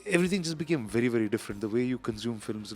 everything just became very, very different. The way you consume films,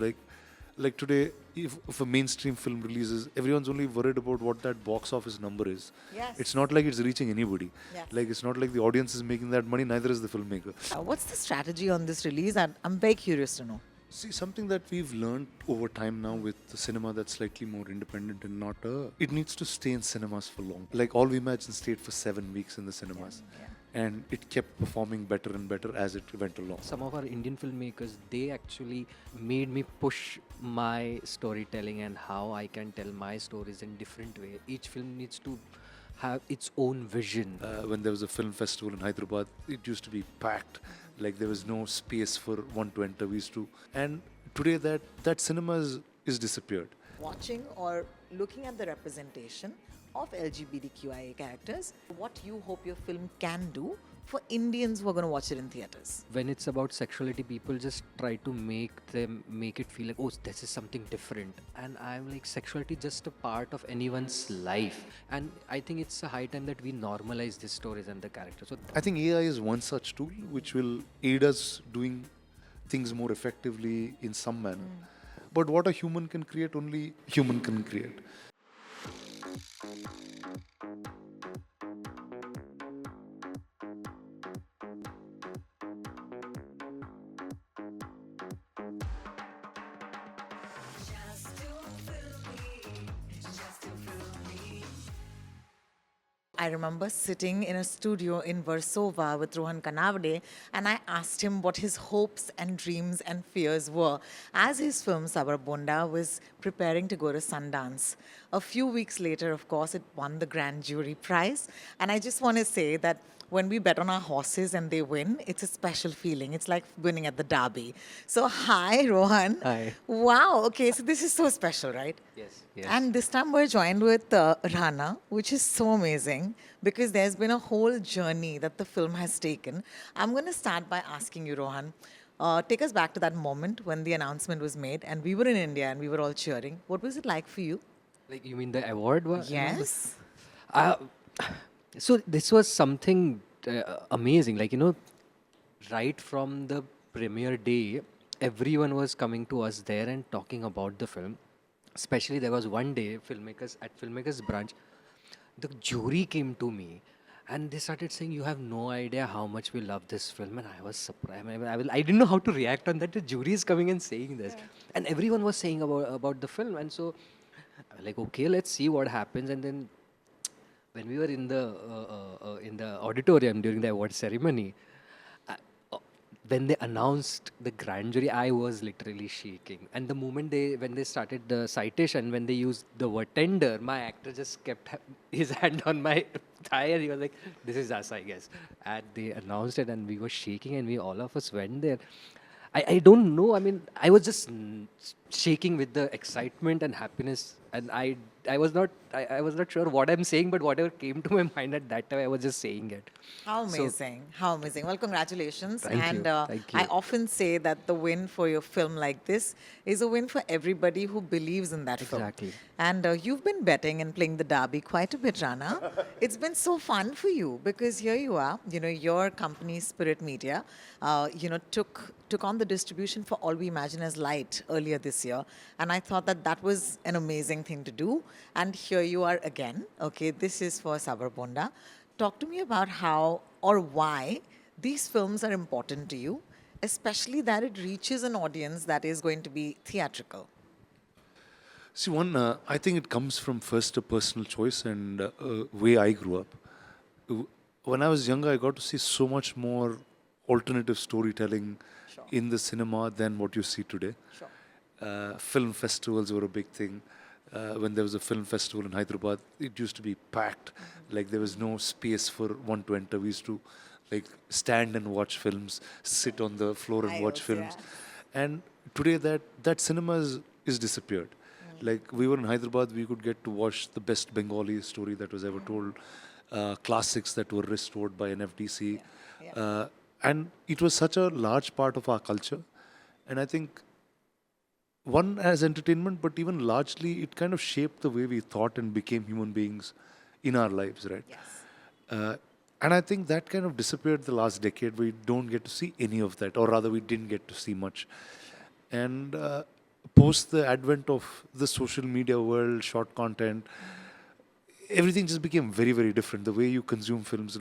like today, if a mainstream film releases, everyone's only worried about what that box office number is. Yes. It's not like it's reaching anybody. Yes. Like it's not like the audience is making that money, neither is the filmmaker. What's the strategy on this release? I'm very curious to know. See, something that we've learned over time now with the cinema that's slightly more independent and not it needs to stay in cinemas for long. Like All We Imagine stayed for 7 weeks in the cinemas. Yeah. And it kept performing better and better as it went along. Some of our Indian filmmakers, they actually made me push my storytelling and how I can tell my stories in different way. Each film needs to have its own vision. When there was a film festival in Hyderabad, it used to be packed. Like there was no space for one to enter. We used to, and today that cinema is disappeared. Watching or looking at the representation of LGBTQIA characters, what you hope your film can do for Indians who are going to watch it in theaters? When it's about sexuality, people just try to make it feel like, oh, this is something different. And I'm like, sexuality is just a part of anyone's life. And I think it's a high time that we normalize these stories and the characters. So I think AI is one such tool which will aid us doing things more effectively in some manner. But what a human can create, only human can create. I remember sitting in a studio in Warsaw with Rohan Kanawade, and I asked him what his hopes and dreams and fears were as his film Sabar Bonda was preparing to go to Sundance. A few weeks later, of course, it won the Grand Jury Prize. And I just want to say that when we bet on our horses and they win, it's a special feeling. It's like winning at the Derby. So, hi, Rohan. Hi. Wow. Okay, so this is so special, right? yes. And this time we're joined with Rana, which is so amazing because there's been a whole journey that the film has taken. I'm going to start by asking you, Rohan, take us back to that moment when the announcement was made and we were in India and we were all cheering. What was it like for you? Like, you mean the award one? Yes. So this was something amazing. Like, right from the premiere day, everyone was coming to us there and talking about the film. Especially there was one day, filmmakers branch, the jury came to me and they started saying, you have no idea how much we love this film. And I was surprised. I didn't know how to react on that. The jury is coming and saying this. And everyone was saying about the film. And so I was like, okay, let's see what happens. And then when we were in the auditorium during the award ceremony, when they announced the grand jury, I was literally shaking. And the moment when they started the citation, when they used the word tender, my actor just kept his hand on my thigh and he was like, "This is us, I guess." And they announced it, and we were shaking, and all of us went there. I don't know. I mean, I was just shaking with the excitement and happiness, and I was not sure what I'm saying, but whatever came to my mind at that time, I was just saying it. How So- amazing. How amazing. Well, congratulations. Thank you. and Thank you. I often say that the win for your film like this is a win for everybody who believes in that film. Exactly. And you've been betting and playing the derby quite a bit, Rana. It's been so fun for you because here you are, your company, Spirit Media, took on the distribution for All We Imagine as Light earlier this year. And I thought that was an amazing thing to do. And here you are again. Okay, this is for Sabar Bonda. Talk to me about how or why these films are important to you, especially that it reaches an audience that is going to be theatrical. See, I think it comes from first a personal choice and way I grew up. When I was younger, I got to see so much more alternative storytelling Sure. in the cinema than what you see today. Sure. Film festivals were a big thing. When there was a film festival in Hyderabad, it used to be packed. Like there was no space for one to enter. We used to like stand and watch films, sit on the floor and watch Aisles, films. yeah. And today that cinema is disappeared. Like we were in Hyderabad, we could get to watch the best Bengali story that was ever told, classics that were restored by NFDC. Yeah. And it was such a large part of our culture. And I think one as entertainment, but even largely it kind of shaped the way we thought and became human beings in our lives, right? Yes. And I think that kind of disappeared the last decade. We don't get to see any of that, or rather, we didn't get to see much. And post the advent of the social media world, short content, everything just became very, very different. The way you consume films,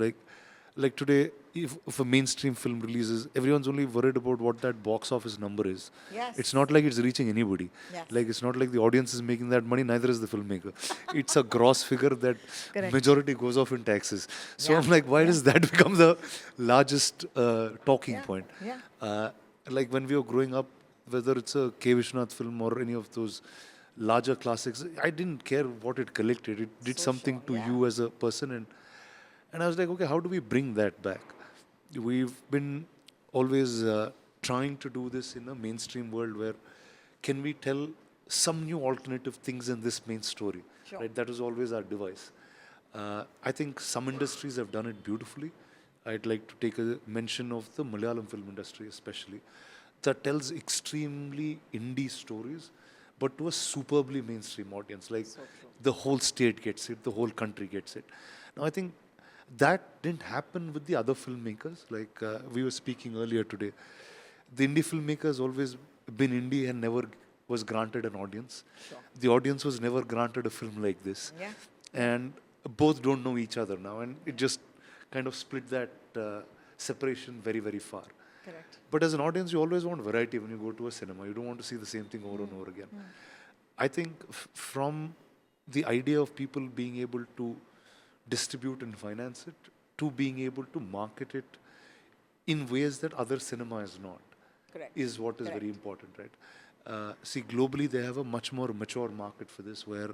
like today, if a mainstream film releases, everyone's only worried about what that box office number is. Yes. It's not like it's reaching anybody. Yes. Like it's not like the audience is making that money, neither is the filmmaker. It's a gross figure that Correct. majority goes off in taxes. So Yeah. I'm like, why does that become the largest talking Yeah. point? Yeah. Like when we were growing up, whether it's a K. Vishwanath film or any of those larger classics, I didn't care what it collected. It did something to yeah. you as a person, and I was like, okay, how do we bring that back? We've been always trying to do this in a mainstream world where can we tell some new alternative things in this main story? Sure. Right? That was always our device. I think some industries have done it beautifully. I'd like to take a mention of the Malayalam film industry, especially, that tells extremely indie stories, but to a superbly mainstream audience. Like the whole state gets it, the whole country gets it. Now, I think that didn't happen with the other filmmakers. Like we were speaking earlier today, the indie filmmakers always been indie and never was granted an audience. Sure. The audience was never granted a film like this. Yeah. And both don't know each other now, and it just kind of split that separation very, very far. Correct. But as an audience, you always want variety when you go to a cinema. You don't want to see the same thing over and over again. I think from the idea of people being able to distribute and finance it to being able to market it in ways that other cinema is not, Correct. is what is Correct. very important, right? See, globally, they have a much more mature market for this, where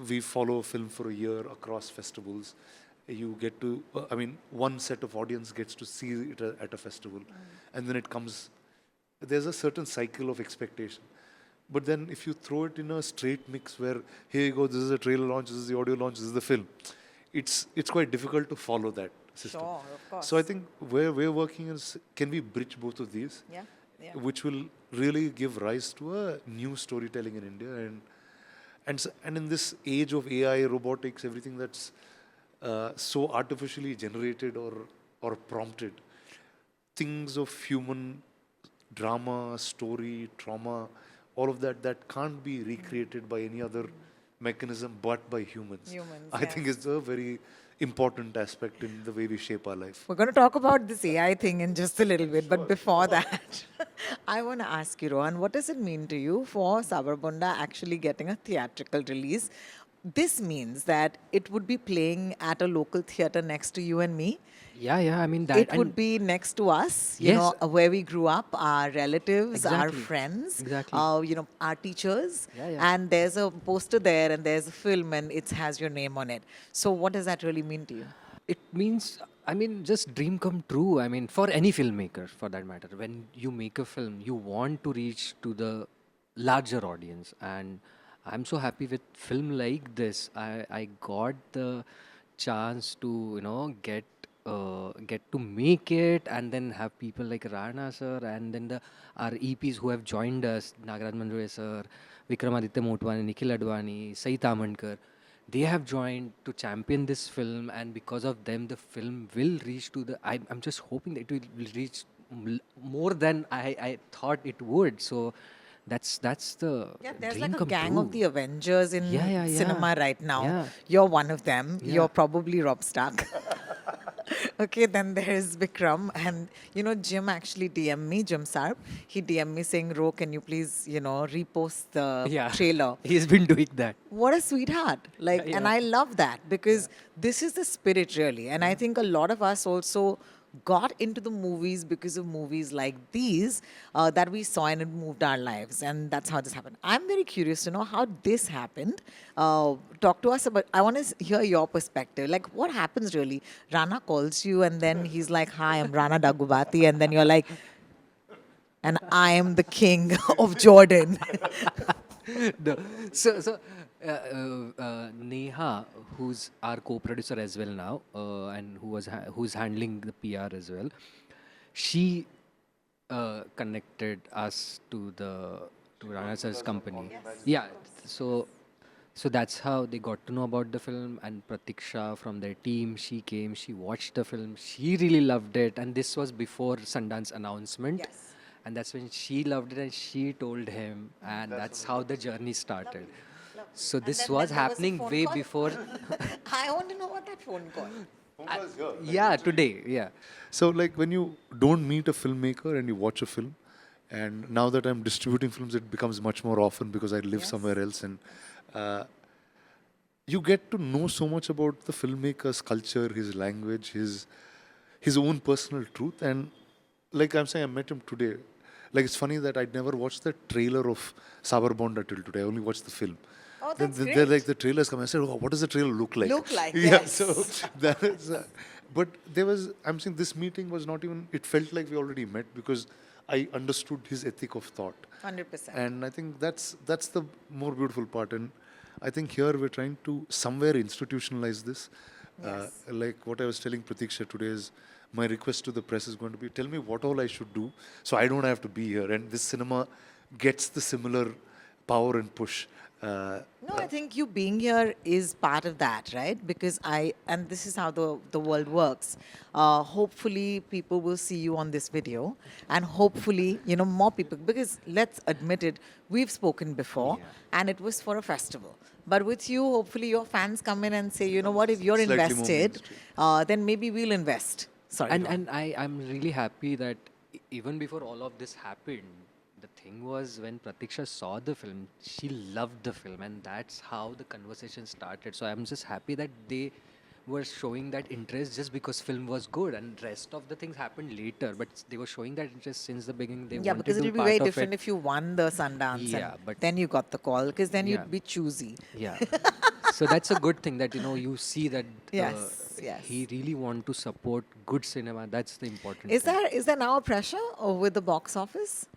we follow a film for a year across festivals. You get to, one set of audience gets to see it at a festival, and then it comes. There's a certain cycle of expectation. But then if you throw it in a straight mix where, here you go, this is a trailer launch, this is the audio launch, this is the film, it's quite difficult to follow that system. Sure, of course. So I think where we're working is, can we bridge both of these? Yeah. Yeah. Which will really give rise to a new storytelling in India. And in this age of AI, robotics, everything that's so artificially generated or prompted, things of human drama, story, trauma, all of that can't be recreated by any other mechanism but by humans. I think it's a very important aspect in the way we shape our life. We're going to talk about this AI thing in just a little bit, but before that, I want to ask you, Rohan, what does it mean to you for Sabar Bonda actually getting a theatrical release? This means that it would be playing at a local theatre next to you and me. Yeah, I mean that. It would be next to us, you Yes. know, where we grew up, our relatives, our Exactly. friends, Exactly. our teachers. Yeah. And there's a poster there and there's a film and it has your name on it. So what does that really mean to you? It means, I mean, just dream come true. I mean, for any filmmaker, for that matter, when you make a film, you want to reach to the larger audience. And I'm so happy with film like this. I got the chance to, get to make it, and then have people like Rana sir, and then our EPs who have joined us, Nagaraj Manjure sir, Vikramaditya Motwani, Nikhil Advani, Sai Tamankar. They have joined to champion this film, and because of them, the film will reach to the. I'm just hoping that it will reach more than I thought it would. So that's the There's dream like a come gang true. of the Avengers in Yeah. cinema right now. Yeah. You're one of them. Yeah. You're probably Rob Stark. Okay, then there's Vikram. And, Jim actually DM'd me, Jim Sarp. He DM'd me saying, Ro, can you please, repost the trailer? He's been doing that. What a sweetheart. Yeah. And I love that because this is the spirit really. And I think a lot of us also got into the movies because of movies like these that we saw and it moved our lives. And that's how this happened. I'm very curious to know how this happened. Talk to us about, I want to hear your perspective. Like what happens really? Rana calls you and then he's like, hi, I'm Rana Daggubati. And then you're like, and I am the king of Jordan. So Neha, who's our co-producer as well now, and who's handling the PR as well, she connected us to Rana sir's company. Yeah. So So that's how they got to know about the film. And Pratiksha from their team, she came, she watched the film, she really loved it. And this was before Sundance announcement. Yes. And that's when she loved it and she told him. And that's how the journey started. So And this then was there was a happening phone way call? before. I want to know about that phone call. Yeah, today. Yeah. So, like, when you don't meet a filmmaker and you watch a film, and now that I'm distributing films, it becomes much more often because I live Yes. somewhere else, and uh, you get to know so much about the filmmaker's culture, his language, his own personal truth. And like I'm saying, I met him today. Like, it's funny that I'd never watched the trailer of Sabar Bonda till today. I only watched the film. Oh, Then that's they're great. like, the trailers come. I said, oh, what does the trailer look like? Look like, Yeah, yes. so that is. But there was, I'm saying this meeting was not even, it felt like we already met because I understood his ethic of thought. 100%. And I think that's the more beautiful part. And I think here we're trying to somewhere institutionalize this. Yes. Like what I was telling Pratiksha today is my request to the press is going to be tell me what all I should do so I don't have to be here. And this cinema gets the similar power and push. No, I think you being here is part of that, right? Because and this is how the world works. Hopefully, people will see you on this video, and hopefully, more people. Because let's admit it, we've spoken before, and it was for a festival. But with you, hopefully, your fans come in and say, you know what, if you're Slightly more invested, mainstream. then maybe we'll invest. Sorry. And I'm really happy that even before all of this happened, the thing was when Pratiksha saw the film, she loved the film, and that's how the conversation started. So I'm just happy that they were showing that interest just because film was good, and rest of the things happened later. But they were showing that interest since the beginning. They Yeah, wanted because to it'll be be very part of different it. if you won the Sundance Yeah, and but- then you got the call, because then Yeah. you'd be choosy. Yeah. So that's a good thing that you see that Yes, yes. he really want to support good cinema. That's the important Is thing. there now a pressure with the box office?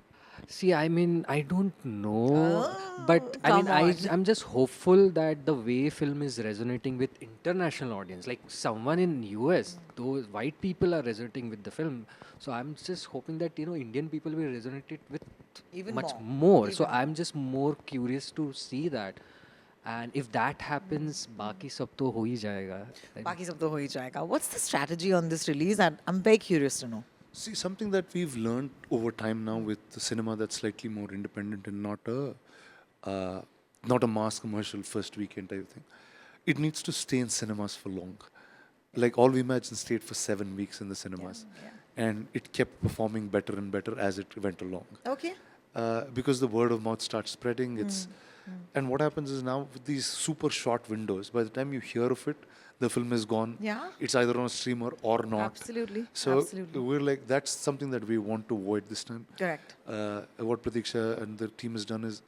See, I mean, I don't know, but I mean, come on. I'm just hopeful that the way film is resonating with international audience, like someone in US, those white people are resonating with the film. So I'm just hoping that Indian people will resonate it with Even much more. more. So Even I'm just more curious to see that, and if that happens, बाकी सब तो हो ही जाएगा. बाकी सब तो हो ही जाएगा. What's the strategy on this release? I'm very curious to know. See, something that we've learned over time now with the cinema that's slightly more independent and not a mass commercial first weekend type of thing. It needs to stay in cinemas for long. Like All We Imagine stayed for 7 weeks in the cinemas, and it kept performing better and better as it went along. Okay. Because the word of mouth starts spreading. And what happens is now with these super short windows, by the time you hear of it, the film is gone. Yeah. It's either on a streamer or not. Absolutely. So Absolutely. we're like, that's something that we want to avoid this time. Correct. What Pratiksha and the team has done is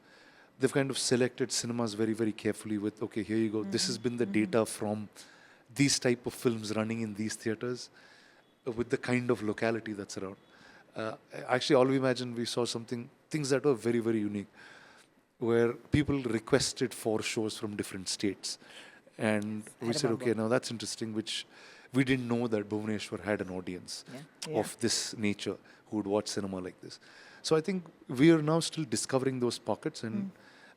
they've kind of selected cinemas very, very carefully with, okay, here you go. This has been the data from these type of films running in these theaters with the kind of locality that's around. Actually, All We Imagine, we saw things that were very, very unique, where people requested 4 shows from different states. And we said, okay, now that's interesting, which we didn't know that Bhubaneswar had an audience of this nature who would watch cinema like this. So I think we are now still discovering those pockets, and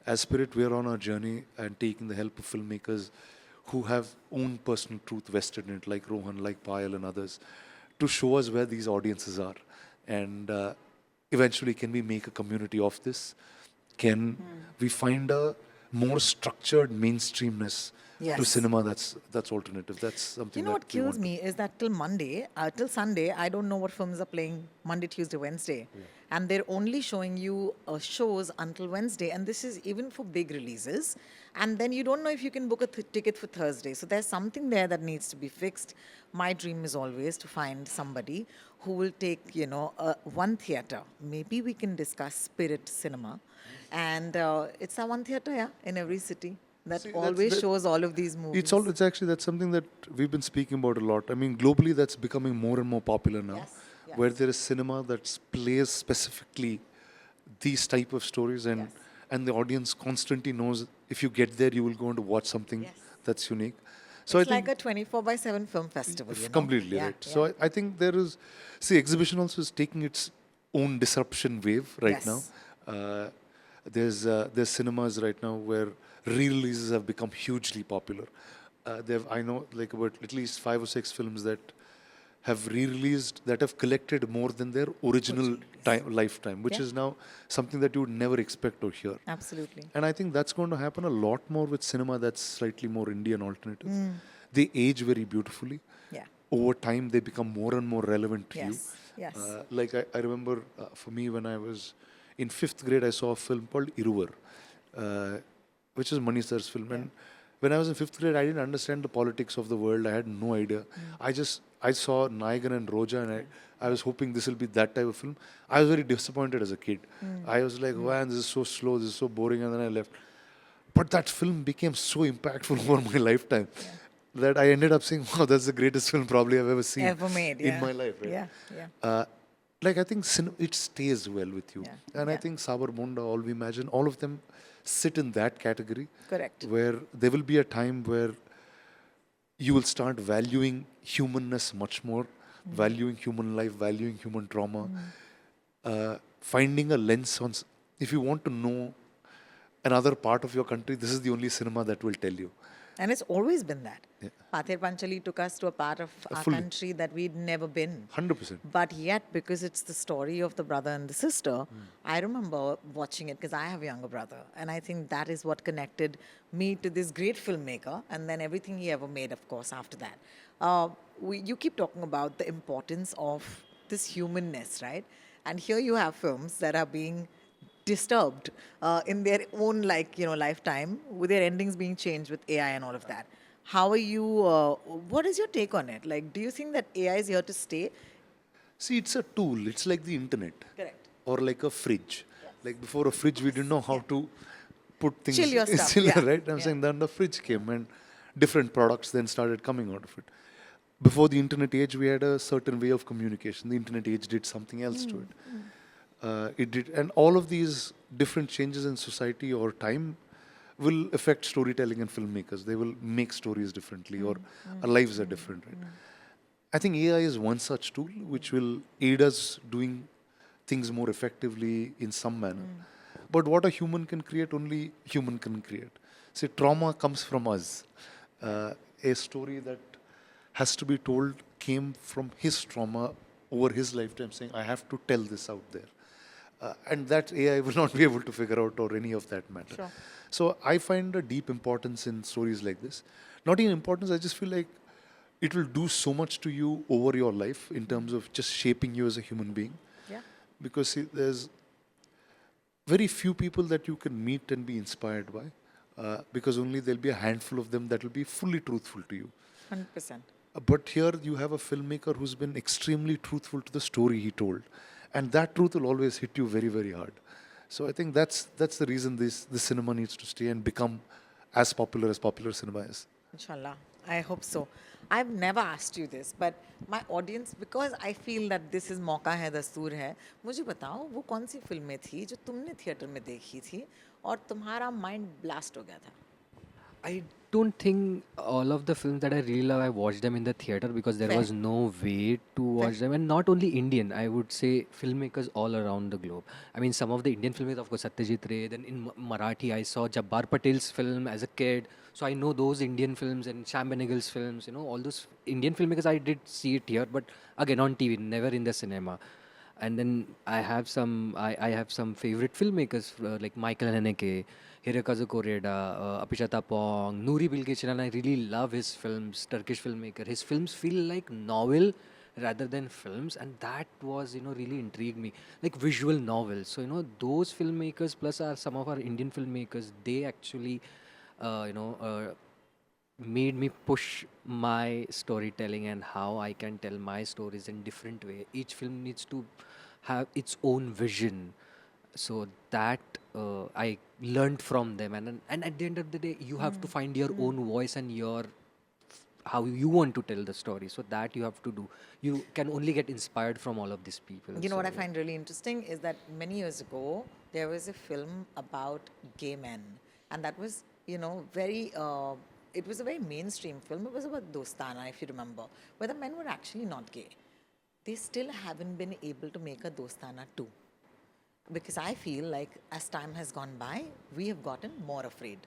as Spirit, we're on our journey and taking the help of filmmakers who have own personal truth vested in it, like Rohan, like Payal and others, to show us where these audiences are. And eventually, can we make a community of this? Can we find a more structured mainstreamness to Yes. cinema that's alternative? That's something You know that what we kills want. me is that till Sunday, I don't know what films are playing Monday, Tuesday, Wednesday. And they're only showing you shows until Wednesday. And this is even for big releases. And then you don't know if you can book a ticket for Thursday. So there's something there that needs to be fixed. My dream is always to find somebody who will take, one theater. Maybe we can discuss Spirit Cinema. And it's a one theater, in every city that See, always shows all of these movies. It's actually that's something that we've been speaking about a lot. I mean, globally, that's becoming more and more popular now, Yes, yes. where there is cinema that plays specifically these type of stories, and Yes. and the audience constantly knows if you get there, you will go on to watch something Yes. that's unique. So It's I think like a 24/7 film festival. completely Yeah, right. yeah. So I think there is, see, exhibition also is taking its own disruption wave right Yes. now. There's cinemas right now where re-releases have become hugely popular. I know like about at least 5 or 6 films that have re-released that have collected more than their original lifetime, which Yeah. is now something that you would never expect or hear. Absolutely. And I think that's going to happen a lot more with cinema that's slightly more Indian alternative. Mm. They age very beautifully. Yeah. Over time, they become more and more relevant to you. Yes. Yes. Like I remember for me when I was in 5th grade, I saw a film called Iruvar, which is Mani Sir's film. Yeah. And when I was in 5th grade, I didn't understand the politics of the world. I had no idea. I saw Nayagan and Roja, and I was hoping this will be that type of film. I was very disappointed as a kid. I was like, man, this is so slow, this is so boring, and then I left. But that film became so impactful over my lifetime that I ended up saying, wow, that's the greatest film probably I've ever seen Ever made. Yeah. in my life. Right? Yeah. Yeah. Like I think it stays well with you. Yeah. And I Yeah. think Sabar Bonda, All We Imagine, all of them sit in that category Correct. where there will be a time where you will start valuing humanness much more, valuing human life, valuing human trauma, finding a lens on. If you want to know another part of your country, this is the only cinema that will tell you. And it's always been that. Yeah. Pathir Panchali took us to a part of our Fully. country that we'd never been. 100%. But yet, because it's the story of the brother and the sister, I remember watching it because I have a younger brother. And I think that is what connected me to this great filmmaker. And then everything he ever made, of course, after that. You keep talking about the importance of this humanness, right? And here you have films that are being disturbed in their own lifetime with their endings being changed with AI and all of that. How are you, what is your take on it? Like, do you think that AI is here to stay? See, it's a tool. It's like the internet. Correct. Or like a fridge. Like before a fridge, we didn't know how to put things Chill your stuff, chill, yeah. right? I'm Yeah. saying then the fridge came and different products then started coming out of it. Before the internet age, we had a certain way of communication. The internet age did something else to it. It did, and all of these different changes in society or time will affect storytelling and filmmakers. They will make stories differently, or our lives are different, right? I think AI is one such tool which will aid us doing things more effectively in some manner. But what a human can create, only human can create. See, trauma comes from us. A story that has to be told came from his trauma over his lifetime, saying, I have to tell this out there. And that AI will not be able to figure out or any of that matter. Sure. So I find a deep importance in stories like this. Not even importance, I just feel like it will do so much to you over your life in terms of just shaping you as a human being. Yeah. Because see, there's very few people that you can meet and be inspired by. Because only there'll be a handful of them that will be fully truthful to you. 100%. But here you have a filmmaker who's been extremely truthful to the story he told. And that truth will always hit you very, very hard. So I think that's the reason this cinema needs to stay and become as popular cinema is. Inshallah. I hope so. I've never asked you this, but my audience, because I feel that this is मौका है दस्तूर है, मुझे बताओ वो कौन सी फिल्में थी जो तुमने थिएटर में देखी थी और तुम्हारा माइंड ब्लास्ट हो गया था? I don't think all of the films that I really love, I watched them in the theater because there Fair. was no way to watch them. And not only Indian, I would say filmmakers all around the globe. I mean, some of the Indian filmmakers, of course, Satyajit Ray. Then in Marathi, I saw Jabbar Patel's film as a kid. So I know those Indian films and Sham Benegal's films, all those Indian filmmakers, I did see it here. But again, on TV, never in the cinema. And then I have some favorite filmmakers like Michael Haneke, Hirokazu Koreeda, Apichatha Pong, Nuri Bilge Ceylan. I really love his films, Turkish filmmaker. His films feel like novel rather than films, and that was really intrigued me, like visual novels. So those filmmakers plus some of our Indian filmmakers, they actually made me push my storytelling and how I can tell my stories in different way. Each film needs to have its own vision. So that I learned from them, and at the end of the day, you have to find your own voice and your how you want to tell the story. So that you have to do. You can only get inspired from all of these people. You know what I So, find really interesting is that many years ago, there was a film about gay men. And that was, very, it was a very mainstream film. It was about Dostana, if you remember, where the men were actually not gay. They still haven't been able to make a Dostana 2. Because I feel like as time has gone by, we have gotten more afraid.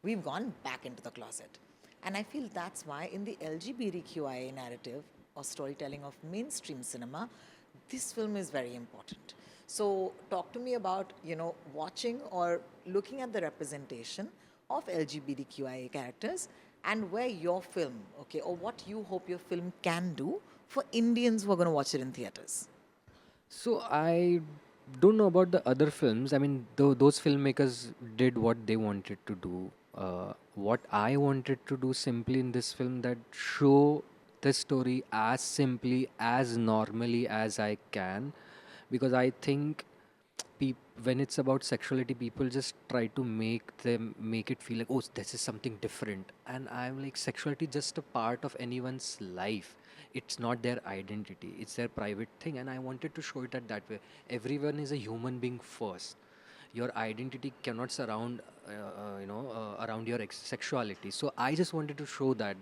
we've gone back into the closet. And I feel that's why in the LGBTQIA narrative or storytelling of mainstream cinema, this film is very important. So talk to me about, watching or looking at the representation of LGBTQIA characters and where your film, okay, or what you hope your film can do for Indians who are going to watch it in theaters. So I don't know about the other films. I mean, those filmmakers did what they wanted to do. What I wanted to do simply in this film, that show this story as simply, as normally as I can, because I think when it's about sexuality, people just try to make it feel like, oh, this is something different, and I'm like, sexuality is just a part of anyone's life. It's not their identity, it's their private thing, and I wanted to show it at that way. Everyone is a human being first. Your identity cannot surround around your sexuality. So I just wanted to show that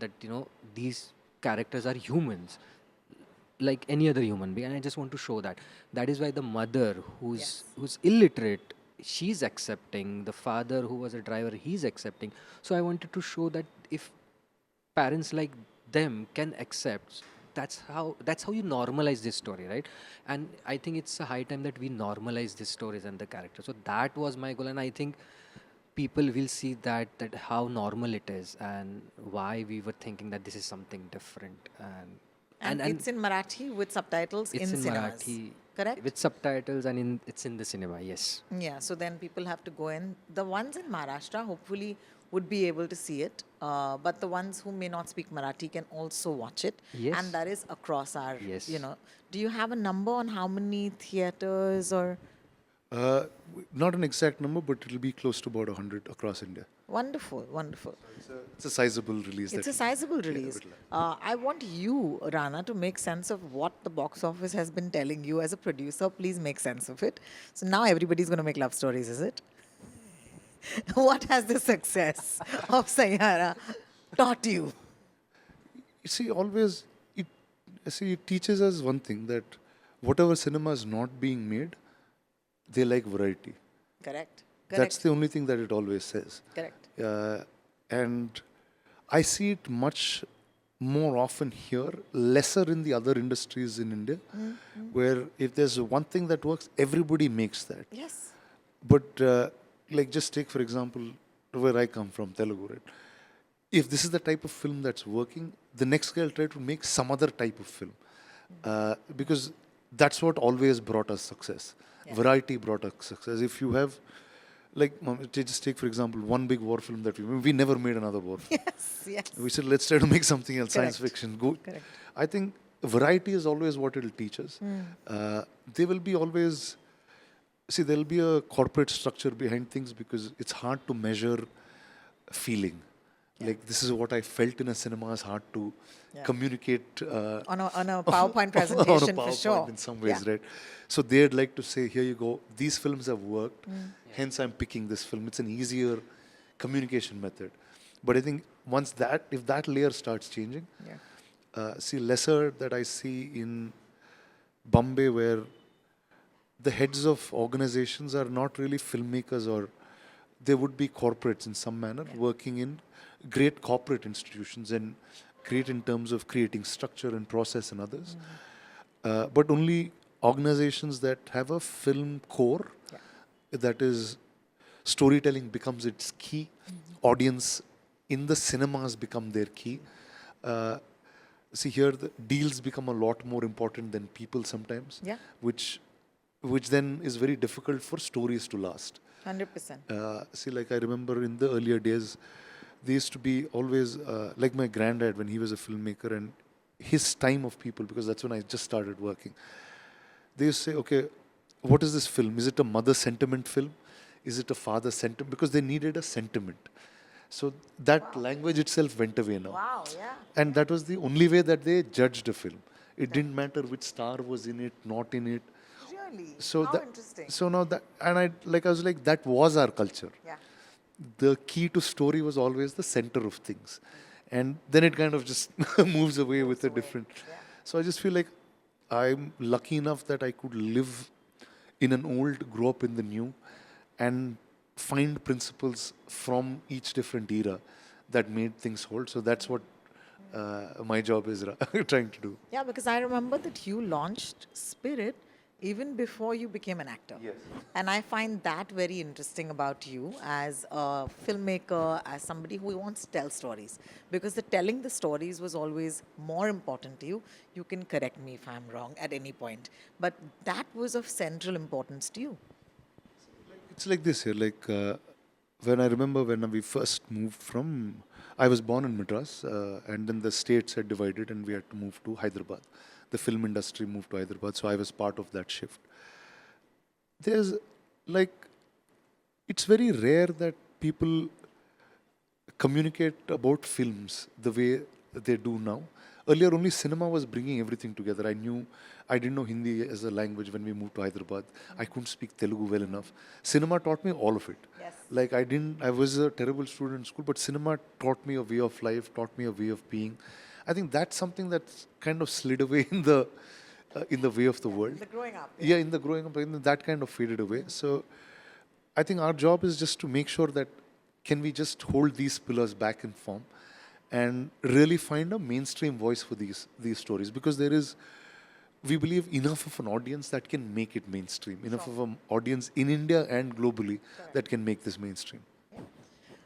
these characters are humans like any other human being, and I just want to show that. That is why the mother, who's Yes. who's illiterate, she's accepting. The father, who was a driver, he's accepting. So I wanted to show that if parents like them can accept, that's how you normalize this story, right? And I think it's a high time that we normalize these stories and the characters. So that was my goal, and I think people will see that how normal it is, and why we were thinking that this is something different. And it's in Marathi with subtitles it's in in cinemas. Marathi Correct? with subtitles, and it's in the cinema. Yes. Yeah, so then people have to go in. The ones in Maharashtra hopefully would be able to see it, but the ones who may not speak Marathi can also watch it. Yes. And that is across our, Yes. Do you have a number on how many theaters or? Uh, Not an exact number, but it'll be close to about 100 across India. Wonderful, wonderful. It's a sizable release. It's a that- sizable Yeah, release. bit like- I want you, Rana, to make sense of what the box office has been telling you as a producer. Please make sense of it. So now everybody's going to make love stories, is it? What has the success of Sayara taught you? You see, always, it teaches us one thing, that whatever cinema is not being made, they like variety. Correct. That's Correct. the only thing that it always says. Correct. And I see it much more often here, lesser in the other industries in India, where if there's one thing that works, everybody makes that. Yes. But like, just take, for example, where I come from, Telugu, right? If this is the type of film that's working, the next guy will try to make some other type of film. Because that's what always brought us success. Yeah. Variety brought us success. If you have, like, just take, for example, one big war film that we never made another war film. Yes. Yes. We said, let's try to make something else, science Correct. fiction. Go. Correct. I think variety is always what it'll teach us. There will be always, see, there'll be a corporate structure behind things, because it's hard to measure feeling. Like, this is what I felt in a cinema is hard to Yeah. communicate. On a PowerPoint presentation, on a for PowerPoint sure. in some ways, Yeah. right? So they'd like to say, here you go, these films have worked, hence I'm picking this film. It's an easier communication method. But I think if that layer starts changing, Yeah. see, lesser that I see in Bombay, where the heads of organizations are not really filmmakers, or they would be corporates in some manner, working in great corporate institutions and great in terms of creating structure and process and others. But only organizations that have a film core, that is, storytelling becomes its key, audience in the cinemas become their key. See, here the deals become a lot more important than people sometimes, Yeah. which then is very difficult for stories to last. 100%. See, like, I remember in the earlier days, there used to be always, like my granddad, when he was a filmmaker, and his time of people, because that's when I just started working, they used to say, okay, what is this film? Is it a mother sentiment film? Is it a father sentiment? Because they needed a sentiment. So that language itself went away now. Wow, yeah. And that was the only way that they judged a film. It didn't matter which star was in it, not in it. Really? So How that, interesting. so now that, and I was like, that was our culture. Yeah. The key to story was always the center of things, and then it kind of just moves away with a different. Yeah. So I just feel like I'm lucky enough that I could live in an old, grow up in the new, and find principles from each different era that made things hold. So that's what my job is trying to do. Yeah, because I remember that you launched Spirit even before you became an actor. Yes. And I find that very interesting about you as a filmmaker, as somebody who wants to tell stories. Because the telling the stories was always more important to you. You can correct me if I'm wrong at any point. But that was of central importance to you. It's like this here. Like when I remember when we first moved from, I was born in Madras, and then the states had divided, and we had to move to Hyderabad. The film industry moved to Hyderabad, so I was part of that shift. There's like, it's very rare that people communicate about films the way they do now. Earlier, only cinema was bringing everything together. I didn't know Hindi as a language when we moved to Hyderabad. I couldn't speak Telugu well enough. Cinema taught me all of it. Yes. Like I was a terrible student in school, but cinema taught me a way of life, taught me a way of being. I think that's something that's kind of slid away in the way of the world. The growing up. Yeah, in the growing up, that kind of faded away. So I think our job is just to make sure that can we just hold these pillars back in form and really find a mainstream voice for these stories, because there is, we believe, enough of an audience that can make it mainstream, enough of an audience in India and globally that can make this mainstream.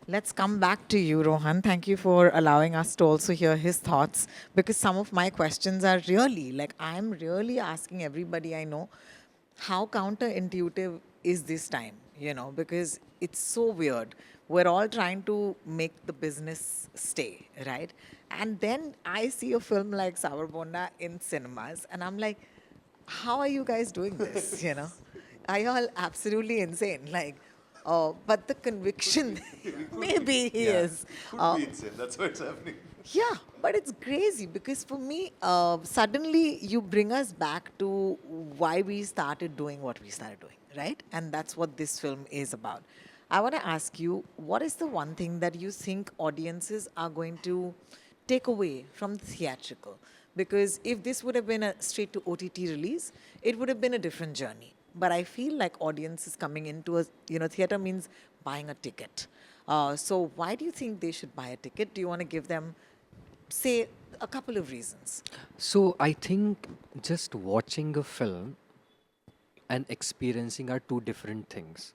Let's come back to you, Rohan. Thank you for allowing us to also hear his thoughts, because some of my questions are really, like, I'm really asking everybody I know, how counterintuitive is this time, because it's so weird. We're all trying to make the business stay, right? And then I see a film like Sabar Bonda in cinemas, and I'm like, how are you guys doing this, Are you all absolutely insane? Like, but the conviction, maybe he is. Could be insane. That's why it's happening. Yeah, but it's crazy because for me, suddenly you bring us back to why we started doing what we started doing, right? And that's what this film is about. I want to ask you, what is the one thing that you think audiences are going to take away from the theatrical? Because if this would have been a straight to OTT release, it would have been a different journey. But I feel like audiences coming into a, theater means buying a ticket. So why do you think they should buy a ticket? Do you want to give them, say, a couple of reasons? So I think just watching a film and experiencing are two different things.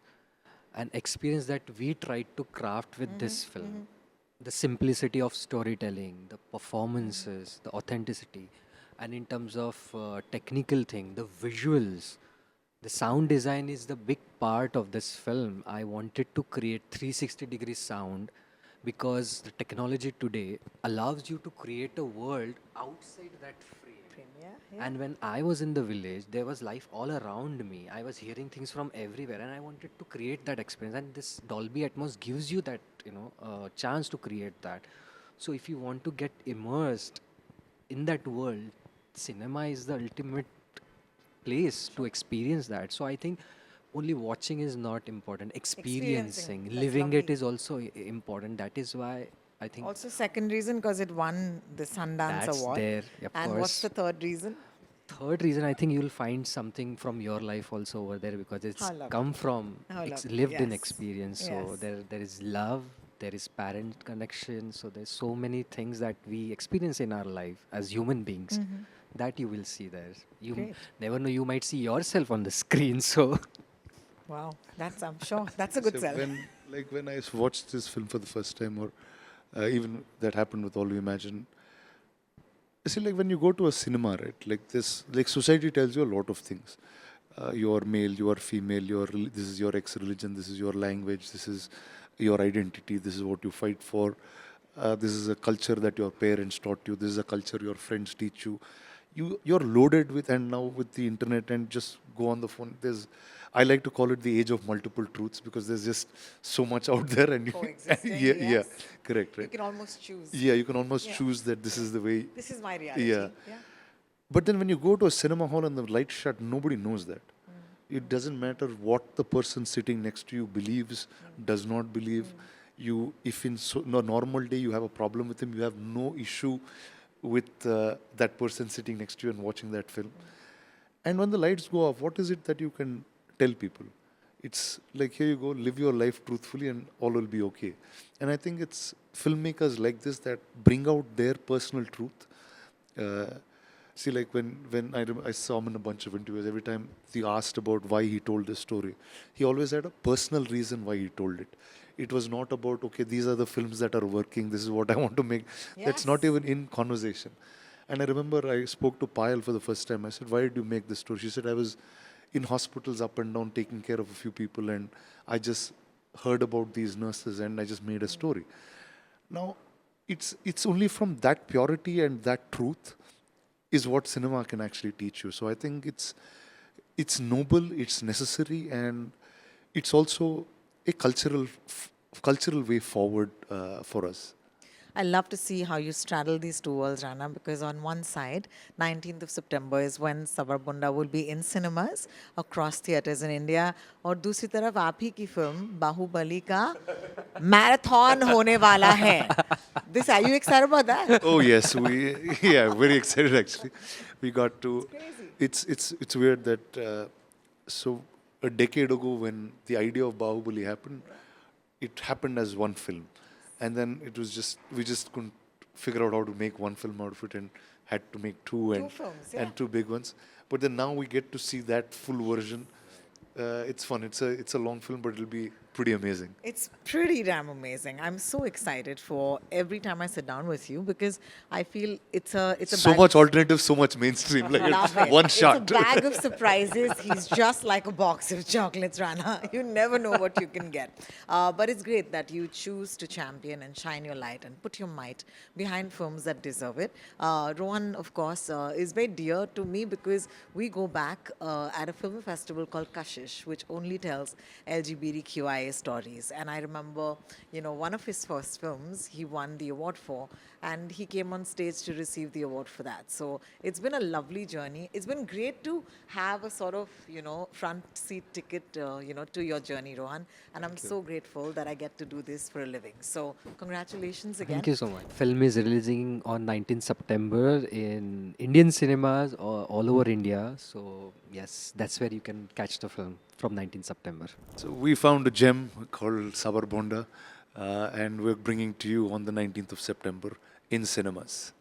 An experience that we tried to craft with this film, the simplicity of storytelling, the performances, the authenticity, and in terms of technical thing, the visuals, the sound design is the big part of this film. I wanted to create 360-degree sound because the technology today allows you to create a world outside that frame. Yeah. And when I was in the village, there was life all around me. I was hearing things from everywhere, and I wanted to create that experience. And this Dolby Atmos gives you that, chance to create that. So if you want to get immersed in that world, cinema is the ultimate place to experience that. So I think only watching is not important. Experiencing, That's living it lovely. is also important. That is why I think Also, second reason, because it won the Sundance that's Award. there. Of And course. what's the third reason? Third reason, I think you'll find something from your life also over there because it's How lovely. come from How lovely. lived in Yes. experience. So Yes. there is love, there is parent connection. So there's so many things that we experience in our life as human beings that you will see there. You Great. never know, you might see yourself on the screen. So Wow, I'm sure, that's a good So sell. when I watched this film for the first time, or even that happened with All We Imagine, see, like when you go to a cinema, right? Like this, like society tells you a lot of things. You are male, you are female, this is your ex-religion, this is your language, this is your identity, this is what you fight for. This is a culture that your parents taught you. This is a culture your friends teach you. You're loaded with, and now with the internet, and just go on the phone. I like to call it the age of multiple truths, because there's just so much out there, and Coexisting, yeah, yes. correct, You right. can almost choose. Yeah, you can almost Yeah. choose that this is the way. This is my reality. Yeah. But then when you go to a cinema hall and the lights shut, nobody knows that. It doesn't matter what the person sitting next to you believes, does not believe. If in a normal day you have a problem with him, you have no issue with that person sitting next to you and watching that film. And when the lights go off, what is it that you can tell people? It's like, here you go, live your life truthfully and all will be okay. And I think it's filmmakers like this that bring out their personal truth. Uh, See, like when I saw him in a bunch of interviews, every time he asked about why he told this story, he always had a personal reason why he told it. It was not about, okay, these are the films that are working, this is what I want to make. That's not Yes. even in conversation. And I remember I spoke to Payal for the first time. I said, why did you make this story? She said, I was in hospitals up and down taking care of a few people, and I just heard about these nurses and I just made a story. Now, it's only from that purity and that truth is what cinema can actually teach you. So I think it's noble, it's necessary, and it's also a cultural way forward for us. I love to see how you straddle these two worlds, Rana, because on one side, 19th of September is when Sabar Bonda will be in cinemas across theatres in India. और दूसरी तरफ आप ही की film Baahubali का marathon होने वाला है. This, are you excited about that? Oh yes, yeah, very excited actually. We got to. It's weird that so a decade ago when the idea of Bahubali happened, it happened as one film, and then it was just we just couldn't figure out how to make one film out of it and had to make two and films, yeah. and two big ones. But then now we get to see that full version. It's fun. It's a long film, but it'll be pretty amazing. It's pretty damn amazing. I'm so excited for every time I sit down with you because I feel it's a So bag much of alternative, so much mainstream. Like Love it. one It's shot. a bag of surprises. He's just like a box of chocolates, Rana. You never know what you can get. But it's great that you choose to champion and shine your light and put your might behind films that deserve it. Rohan, of course, is very dear to me because we go back at a film festival called Kashish, which only tells LGBTQIA stories. And I remember, one of his first films, he won the award for, and he came on stage to receive the award for that. So it's been a lovely journey. It's been great to have a sort of, front seat ticket, to your journey, Rohan. And I'm so grateful that I get to do this for a living. So congratulations again. Thank you so much. Film is releasing on 19th September in Indian cinemas all over India. So yes, that's where you can catch the film from 19th September. So we found a gem called Sabar Bonda, and we're bringing to you on the 19th of September in cinemas.